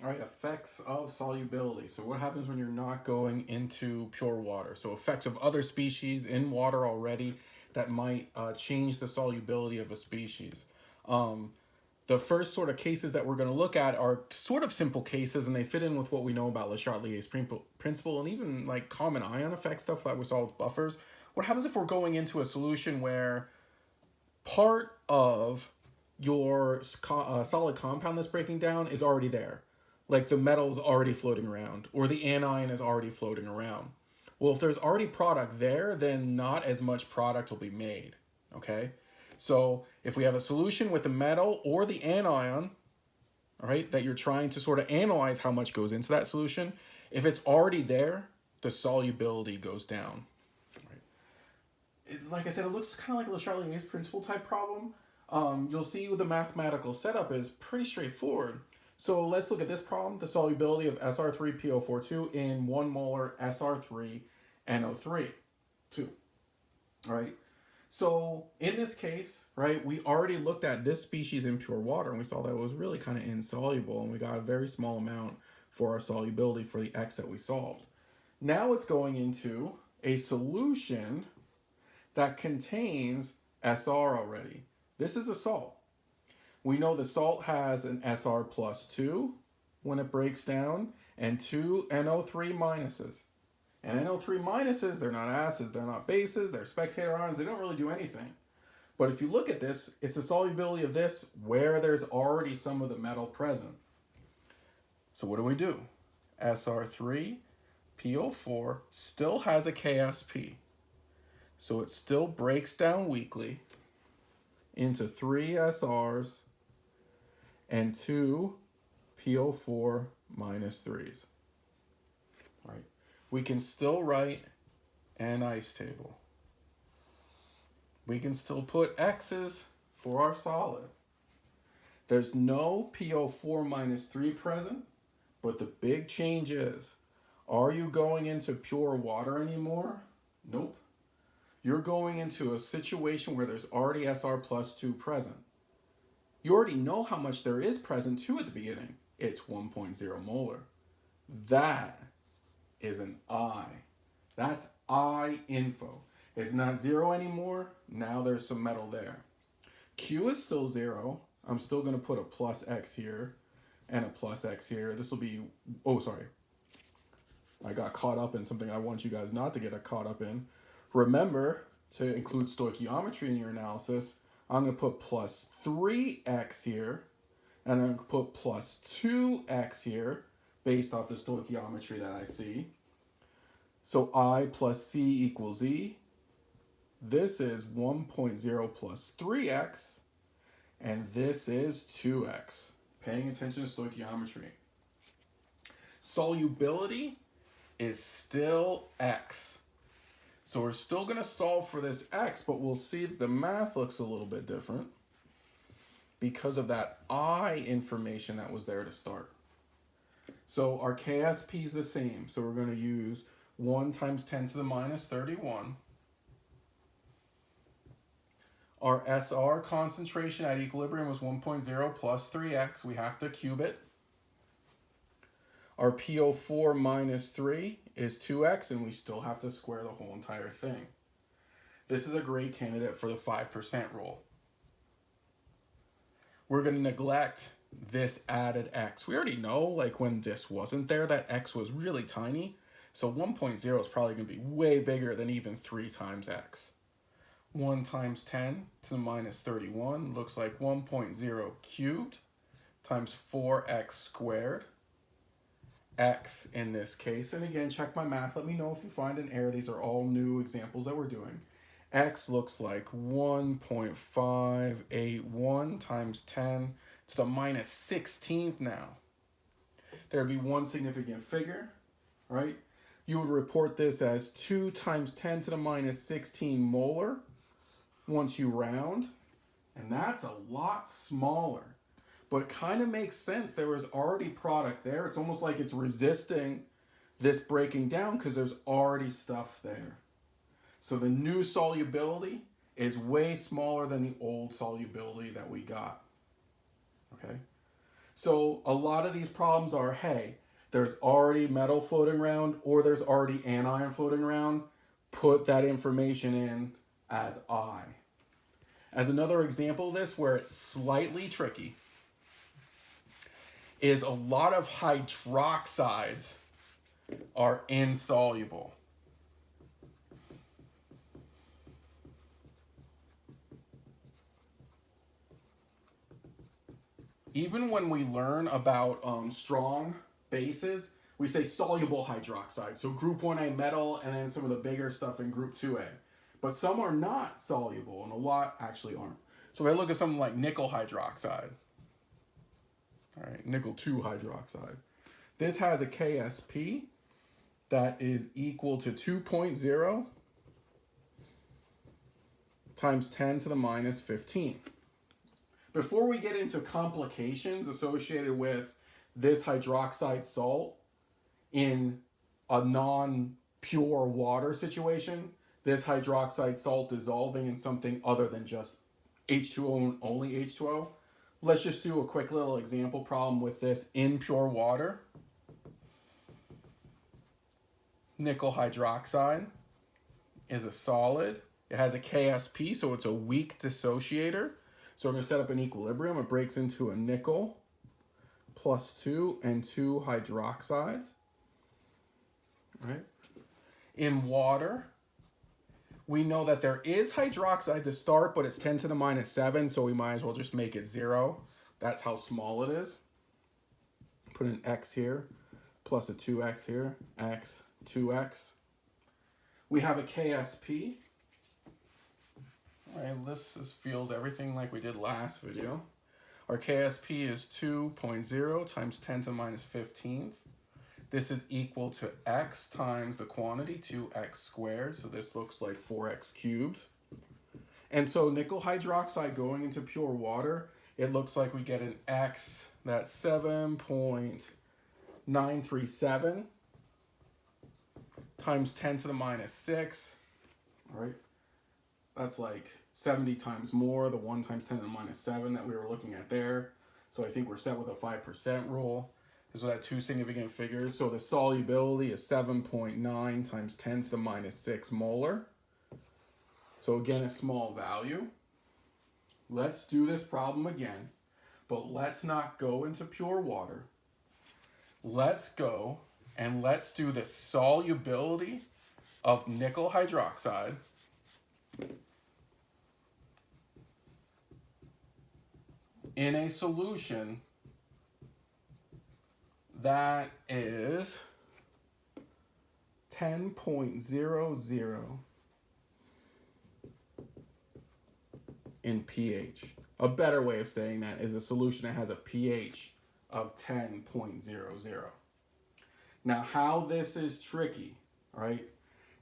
All right, effects of solubility. So what happens when you're not going into pure water? So effects of other species in water already that might change the solubility of a species. Um, the first sort of cases that we're going to look at are sort of simple cases, and they fit in with what we know about Le Chatelier's principle and even like common ion effect stuff that we saw with buffers. What happens if we're going into a solution where part of your solid compound that's breaking down is already there? Like the metal's already floating around, or the anion is already floating around. Well, if there's already product there, then not as much product will be made. Okay? So if we have a solution with the metal or the anion, all right, that you're trying to sort of analyze how much goes into that solution, if it's already there, the solubility goes down. Like I said, it looks kind of like Le Chatelier's principle type problem. You'll see the mathematical setup is pretty straightforward. So let's look at this problem, the solubility of SR3PO42 in 1 molar SR3NO3, 2. All right. So in this case, right, we already looked at this species in pure water and we saw that it was really kind of insoluble and we got a very small amount for our solubility for the X that we solved. Now it's going into a solution that contains SR already. This is a salt. We know the salt has an SR plus 2 when it breaks down and 2 NO3 minuses. And NO3 minuses, they're not acids, they're not bases, they're spectator ions, they don't really do anything. But if you look at this, it's the solubility of this where there's already some of the metal present. So what do? SR3PO4 still has a KSP. So it still breaks down weakly into 3 SRs and 2 PO4 minus 3s. All right. We can still write an ice table. We can still put X's for our solid. There's no PO4 minus 3 present, but the big change is, are you going into pure water anymore? Nope. You're going into a situation where there's already SR plus 2 present. You already know how much there is present too at the beginning. It's 1.0 molar. That is an I. That's I info. It's not 0 anymore. Now there's some metal there. Q is still 0. I'm still going to put a plus X here and a plus X here. This will be, oh, sorry. I got caught up in something I want you guys not to get caught up in. Remember to include stoichiometry in your analysis. I'm going to put plus 3x here, and I'm going to put plus 2x here based off the stoichiometry that I see. So I plus c equals e. This is 1.0 plus 3x, and this is 2x. Paying attention to stoichiometry. Solubility is still x. So we're still going to solve for this x, but we'll see the math looks a little bit different because of that I information that was there to start. So our KSP is the same. So we're going to use 1 times 10 to the minus 31. Our SR concentration at equilibrium was 1.0 plus 3x. We have to cube it. Our PO4 minus 3 is 2x, and we still have to square the whole entire thing. This is a great candidate for the 5% rule. We're going to neglect this added x. We already know, like when this wasn't there, that x was really tiny. So 1.0 is probably going to be way bigger than even 3 times x. 1 times 10 to the minus 31 looks like 1.0 cubed times 4x squared. X in this case, and again, check my math. Let me know if you find an error. These are all new examples that we're doing. X looks like 1.581 times 10 to the minus 16th now. There would be one significant figure, right? You would report this as 2 times 10 to the minus 16 molar once you round, and that's a lot smaller. But it kind of makes sense. There was already product there. It's almost like it's resisting this breaking down because there's already stuff there. So the new solubility is way smaller than the old solubility that we got. Okay? So a lot of these problems are, hey, there's already metal floating around or there's already anion floating around. Put that information in as I. As another example of this where it's slightly tricky is a lot of hydroxides are insoluble. Even when we learn about strong bases, we say soluble hydroxide. So group 1A metal and then some of the bigger stuff in group 2A. But some are not soluble and a lot actually aren't. So if I look at something like nickel hydroxide, all right, nickel 2 hydroxide, this has a KSP that is equal to 2.0 times 10 to the minus 15. Before we get into complications associated with this hydroxide salt in a non-pure water situation, this hydroxide salt dissolving in something other than just H2O and only H2O, let's just do a quick little example problem with this in pure water. Nickel hydroxide is a solid. It has a KSP, so it's a weak dissociator. So we're going to set up an equilibrium. It breaks into a nickel plus 2 and 2 hydroxides. Right? In water, we know that there is hydroxide to start, but it's 10 to the minus 7, so we might as well just make it 0. That's how small it is. Put an X here, plus a 2X here, X, 2X. We have a KSP. All right, this feels everything like we did last video. Our KSP is 2.0 times 10 to the minus 15th. This is equal to X times the quantity, 2X squared. So this looks like 4X cubed. And so nickel hydroxide going into pure water, it looks like we get an X that's 7.937 times 10 to the minus 6. All right, that's like 70 times more, the 1 times 10 to the minus 7 that we were looking at there. So I think we're set with a 5% rule. This will have two significant figures. So the solubility is 7.9 times 10 to the minus 6 molar. So again, a small value. Let's do this problem again, but let's not go into pure water. Let's go and let's do the solubility of nickel hydroxide in a solution that is 10.00 in pH. A better way of saying that is a solution that has a pH of 10.00. Now, how this is tricky, right,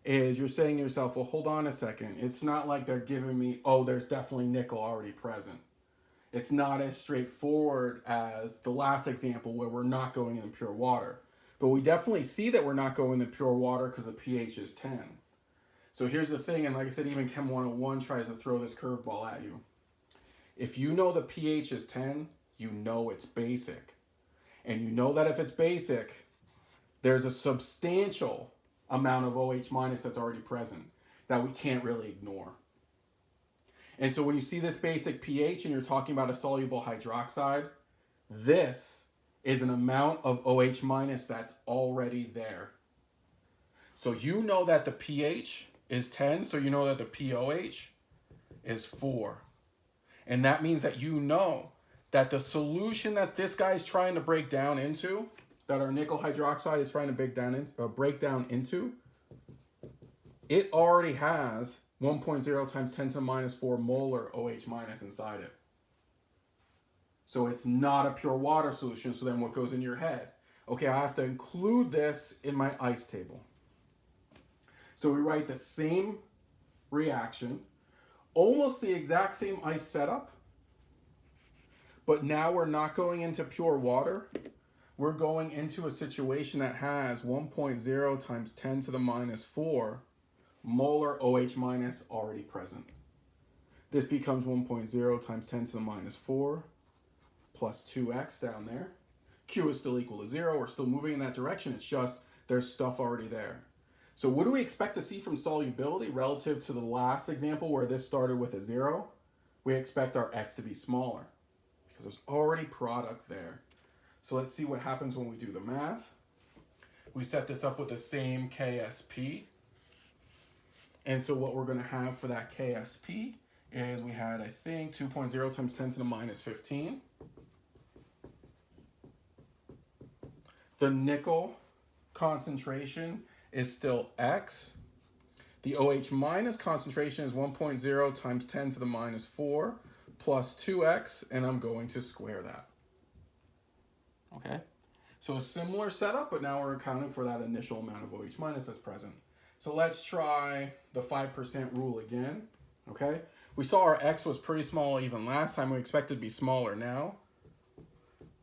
is you're saying to yourself, well, hold on a second. It's not like they're giving me, oh, there's definitely nickel already present. It's not as straightforward as the last example where we're not going in pure water. But we definitely see that we're not going in pure water because the pH is 10. So here's the thing, and like I said, even Chem 101 tries to throw this curveball at you. If you know the pH is 10, you know it's basic. And you know that if it's basic, there's a substantial amount of OH minus that's already present that we can't really ignore. And so when you see this basic pH and you're talking about a soluble hydroxide, this is an amount of OH minus that's already there. So you know that the pH is 10, so you know that the pOH is 4. And that means that you know that the solution that this guy's trying to break down into, that our nickel hydroxide is trying to break down into, it already has 1.0 times 10 to the minus 4 molar OH minus inside it. So it's not a pure water solution. So then what goes in your head? Okay, I have to include this in my ice table. So we write the same reaction, almost the exact same ice setup, but now we're not going into pure water. We're going into a situation that has 1.0 times 10 to the minus 4 molar OH minus already present. This becomes 1.0 times 10 to the minus 4 plus 2x down there. Q is still equal to 0. We're still moving in that direction. It's just there's stuff already there. So what do we expect to see from solubility relative to the last example where this started with a 0? We expect our x to be smaller because there's already product there. So let's see what happens when we do the math. We set this up with the same KSP. And so what we're going to have for that KSP is we had, I think, 2.0 times 10 to the minus 15. The nickel concentration is still X. The OH minus concentration is 1.0 times 10 to the minus 4 plus 2x, and I'm going to square that. Okay, so a similar setup, but now we're accounting for that initial amount of OH minus that's present. So let's try the 5% rule again. Okay, we saw our X was pretty small even last time. We expect it to be smaller now.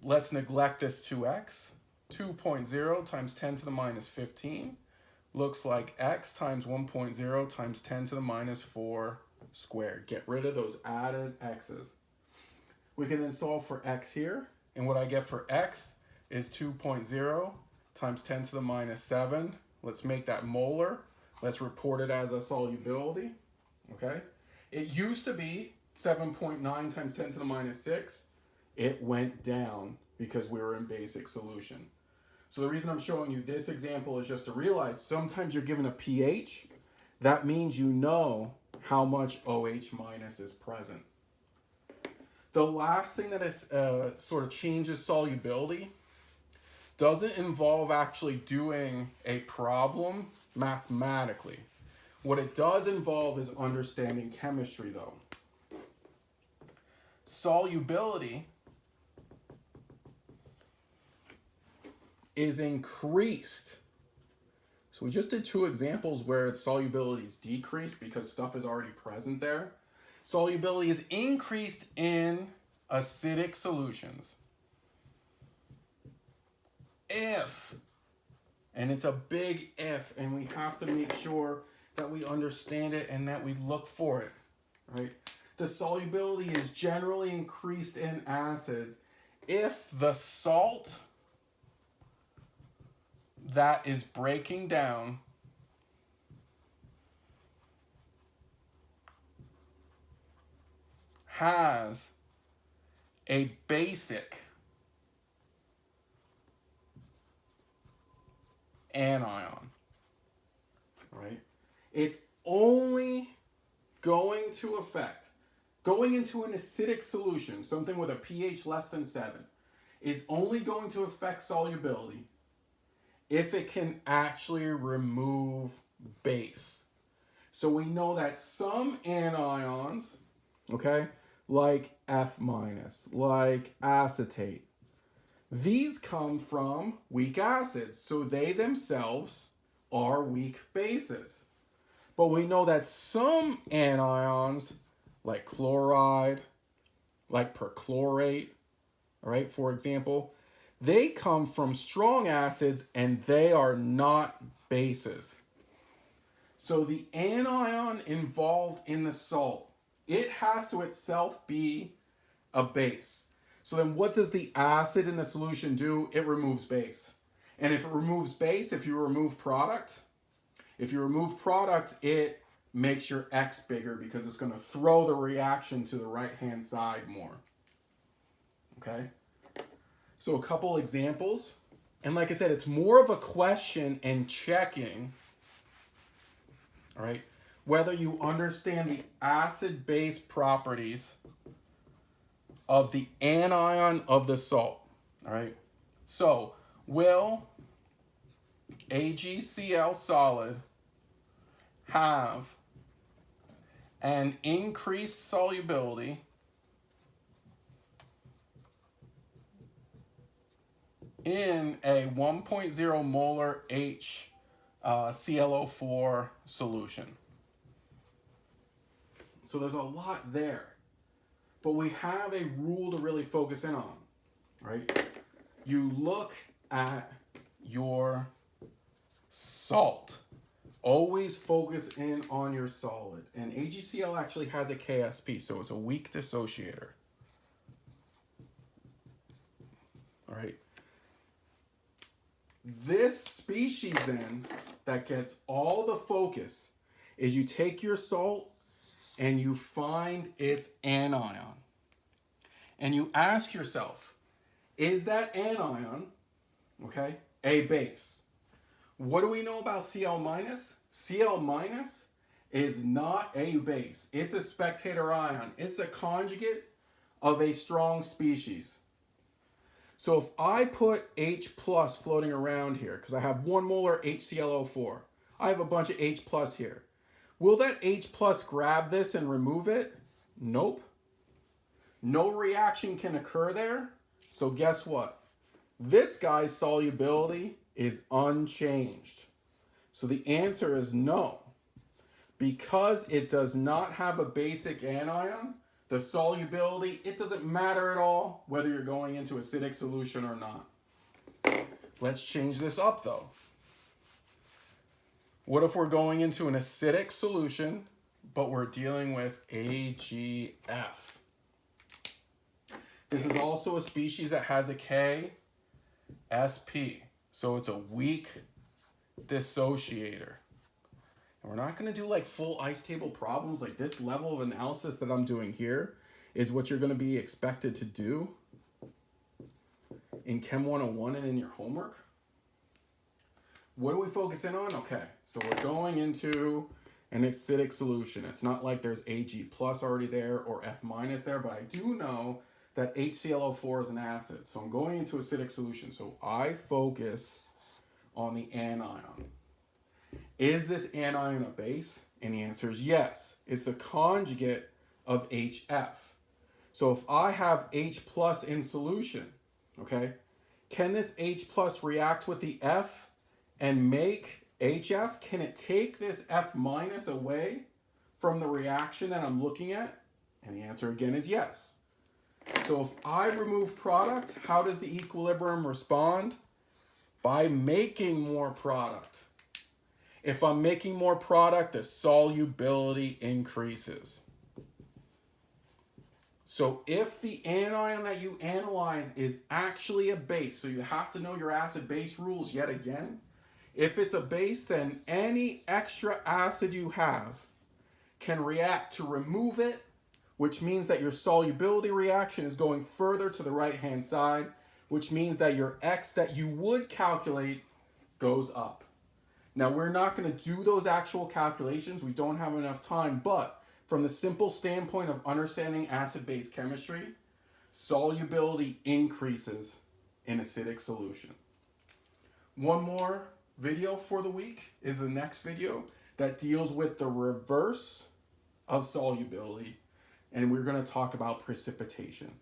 Let's neglect this 2x. 2.0 times 10 to the minus 15 looks like x times 1.0 times 10 to the minus 4 squared. Get rid of those added x's. We can then solve for x here, and what I get for x is 2.0 times 10 to the minus 7. Let's make that molar. Let's report it as a solubility. Okay, it used to be 7.9 times 10 to the minus 6. It went down because we were in basic solution. So the reason I'm showing you this example is just to realize sometimes you're given a pH. That means you know how much OH minus is present. The last thing that is sort of changes solubility doesn't involve actually doing a problem mathematically. What it does involve is understanding chemistry though. Solubility is increased. So we just did two examples where solubility is decreased because stuff is already present there. Solubility is increased in acidic solutions if, and it's a big if, and we have to make sure that we understand it and that we look for it, right? The solubility is generally increased in acids if the salt that is breaking down has a basic anion, right? It's only going to affect, going into an acidic solution, something with a pH less than 7, is only going to affect solubility if it can actually remove base. So we know that some anions, okay, like F minus, like acetate, these come from weak acids, so they themselves are weak bases. But we know that some anions, like chloride, like perchlorate, all right, for example, they come from strong acids and they are not bases. So the anion involved in the salt, it has to itself be a base. So then what does the acid in the solution do? It removes base. And if it removes base, if you remove product, it makes your X bigger because it's going to throw the reaction to the right-hand side more. Okay? So a couple examples. And like I said, it's more of a question and checking, all right, whether you understand the acid-base properties of the anion of the salt, all right? So, will AgCl solid have an increased solubility in a 1.0 molar HClO4 solution? So there's a lot there. But we have a rule to really focus in on, right? You look at your salt. Always focus in on your solid. And AgCl actually has a KSP, so it's a weak dissociator. All right. This species then that gets all the focus is you take your salt and you find its anion. And you ask yourself, is that anion, okay, a base? What do we know about Cl minus? Cl minus is not a base. It's a spectator ion. It's the conjugate of a strong species. So if I put H plus floating around here, because I have 1 molar HClO4, I have a bunch of H plus here. Will that H plus grab this and remove it? Nope. No reaction can occur there. So guess what? This guy's solubility is unchanged. So the answer is no. Because it does not have a basic anion, the solubility, it doesn't matter at all whether you're going into acidic solution or not. Let's change this up though. What if we're going into an acidic solution, but we're dealing with AgF? This is also a species that has a K, SP. So it's a weak dissociator. And we're not going to do like full ice table problems. Like this level of analysis that I'm doing here is what you're going to be expected to do in Chem 101 and in your homework. What do we focus in on? Okay, so we're going into an acidic solution. It's not like there's Ag plus already there or F minus there, but I do know that HClO4 is an acid. So I'm going into acidic solution. So I focus on the anion. Is this anion a base? And the answer is yes. It's the conjugate of HF. So if I have H plus in solution, okay, can this H plus react with the F and make HF? Can it take this F minus away from the reaction that I'm looking at? And the answer again is yes. So if I remove product, how does the equilibrium respond? By making more product. If I'm making more product, the solubility increases. So if the anion that you analyze is actually a base, so you have to know your acid-base rules yet again. If it's a base, then any extra acid you have can react to remove it, which means that your solubility reaction is going further to the right-hand side, which means that your X that you would calculate goes up. Now, we're not going to do those actual calculations. We don't have enough time, but from the simple standpoint of understanding acid-base chemistry, solubility increases in acidic solution. One more video for the week is the next video that deals with the reverse of solubility, and we're going to talk about precipitation.